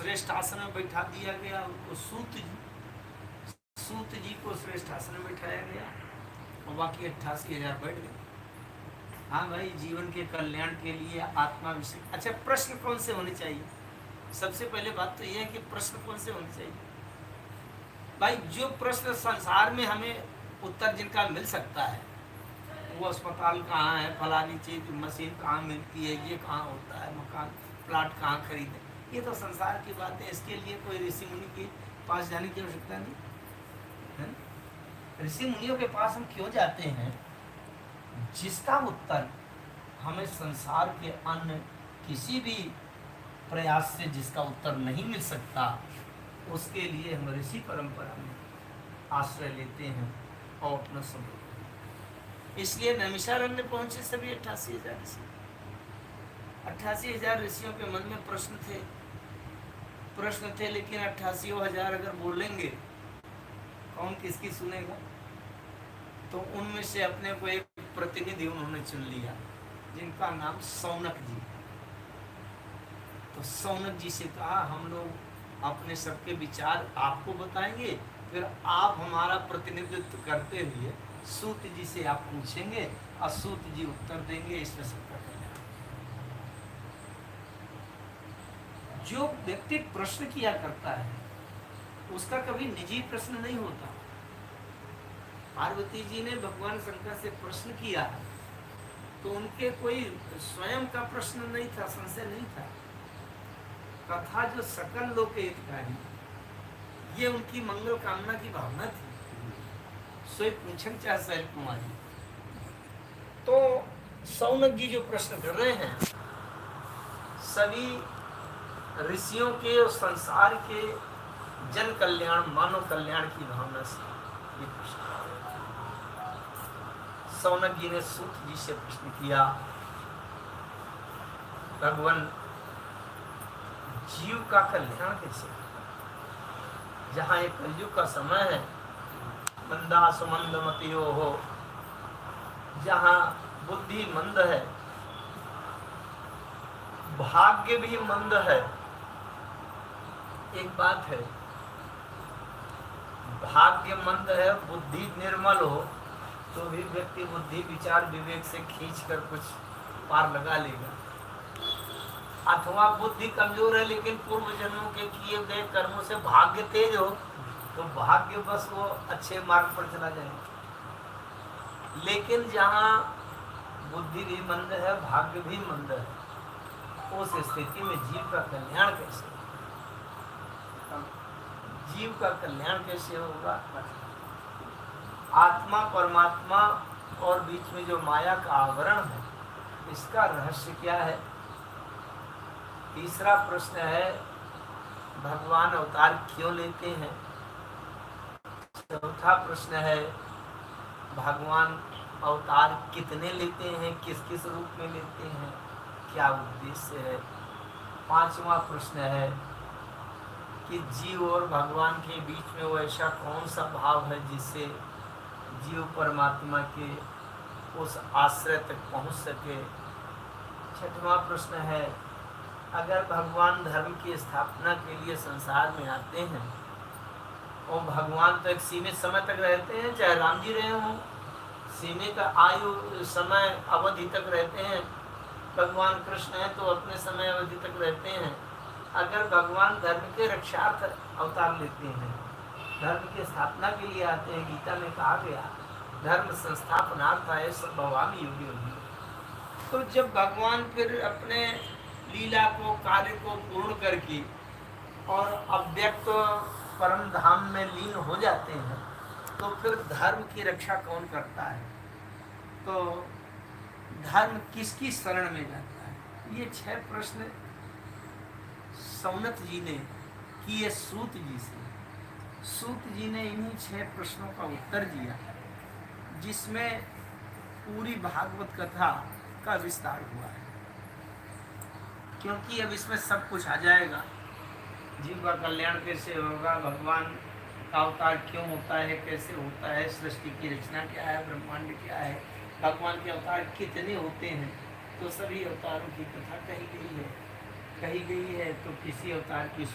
श्रेष्ठ आसन में बैठा दिया गया उनको। सूत जी को श्रेष्ठ आसन में बैठाया गया और बाकी 88,000 बैठ गए। हाँ भाई, जीवन के कल्याण के लिए आत्मा विषय। अच्छा, प्रश्न कौन से होने चाहिए? सबसे पहले बात तो यह है कि प्रश्न कौन से होने चाहिए भाई? जो प्रश्न संसार में हमें उत्तर जिनका मिल सकता है, वो अस्पताल कहाँ है, फलानी चीज मशीन कहाँ मिलती है, ये कहाँ होता है, मकान प्लाट कहाँ खरीदे, ये तो संसार की बात है। इसके लिए कोई ऋषि मुनि के पास जाने की आवश्यकता नहीं है। ऋषि मुनियों के पास हम क्यों जाते हैं? जिसका उत्तर हमें संसार के अन्य किसी भी प्रयास से जिसका उत्तर नहीं मिल सकता, उसके लिए हम ऋषि परंपरा में आश्रय लेते हैं और अपना समय। इसलिए नैमिषारण्य पहुंचे सभी 88,000 ऋषि। 88,000 ऋषियों के मन में प्रश्न थे, लेकिन 88,000 अगर बोलेंगे, कौन किसकी सुनेगा? तो उनमें से अपने को एक प्रतिनिधि उन्होंने चुन लिया, जिनका नाम सौनक जी। तो सौनक जी से कहा, हम लोग अपने सबके विचार आपको बताएंगे, फिर आप हमारा प्रतिनिधित्व करते हुए सूत जी से आप पूछेंगे और सूत जी उत्तर देंगे। इसमें सबका कल्याण। जो व्यक्ति प्रश्न किया करता है उसका कभी निजी प्रश्न नहीं होता। पार्वती जी ने भगवान शंकर से प्रश्न किया तो उनके कोई स्वयं का प्रश्न नहीं था, संशय नहीं था। कथा जो सकल लोक हितकारी, ये उनकी मंगल कामना की भावना थी। सोई पूछन चाहे शैल कुमारी। तो सौनक जी जो प्रश्न कर रहे हैं, सभी ऋषियों के और संसार के जन कल्याण, मानव कल्याण की भावना से ये प्रश्न। सौनक जी ने सूत जी से प्रश्न किया, भगवान जीव का कल्याण कैसे? जहाँ एक कलयुग का समय है, मंदा सुमंद मतियो हो, जहाँ बुद्धि मंद है, भाग्य भी मंद है। एक बात है, भाग्य मंद है, बुद्धि निर्मल हो तो भी व्यक्ति बुद्धि विचार विवेक से खींच कर कुछ पार लगा लेगा। अथवा बुद्धि कमजोर है लेकिन पूर्व जन्मों के किए गए कर्मों से भाग्य तेज हो तो भाग्य बस वो अच्छे मार्ग पर चला जाएगा। लेकिन जहाँ बुद्धि भी मंद है, भाग्य भी मंद है, उस स्थिति में जीव का कल्याण कैसे? जीव का कल्याण कैसे होगा? आत्मा परमात्मा और बीच में जो माया का आवरण है, इसका रहस्य क्या है? तीसरा प्रश्न है, भगवान अवतार क्यों लेते हैं? चौथा प्रश्न है, भगवान अवतार कितने लेते हैं, किस किस रूप में लेते हैं, क्या उद्देश्य है? पांचवा प्रश्न है कि जीव और भगवान के बीच में वो ऐसा कौन सा भाव है जिससे जीव परमात्मा के उस आश्रय तक पहुंच सके। छठवां प्रश्न है, अगर भगवान धर्म की स्थापना के लिए संसार में आते हैं और भगवान तो एक सीमित समय तक रहते हैं, चाहे राम जी रहे हों, सीमित आयु समय अवधि तक रहते हैं। भगवान कृष्ण है तो अपने समय अवधि तक रहते हैं। अगर भगवान धर्म के रक्षार्थ अवतार लेते हैं, धर्म की स्थापना के लिए आते हैं, गीता में कहा गया धर्म संस्थापनार्थ आए सब भगवान योगी होगी। तो जब भगवान फिर अपने लीला को, कार्य को पूर्ण करके और अव्यक्त परम धाम में लीन हो जाते हैं, तो फिर धर्म की रक्षा कौन करता है? तो धर्म किसकी शरण में जाता है? ये 6 प्रश्न सौनक जी ने किए सूत जी से। सूत जी ने इन्हीं 6 प्रश्नों का उत्तर दिया, जिसमें पूरी भागवत कथा का विस्तार हुआ है। क्योंकि अब इसमें सब कुछ आ जाएगा। जीव का कल्याण कैसे होगा, भगवान का अवतार क्यों होता है, कैसे होता है, सृष्टि की रचना क्या है, ब्रह्मांड क्या है, भगवान के अवतार कितने होते हैं, तो सभी अवतारों की कथा कही गई है। तो किसी अवतार की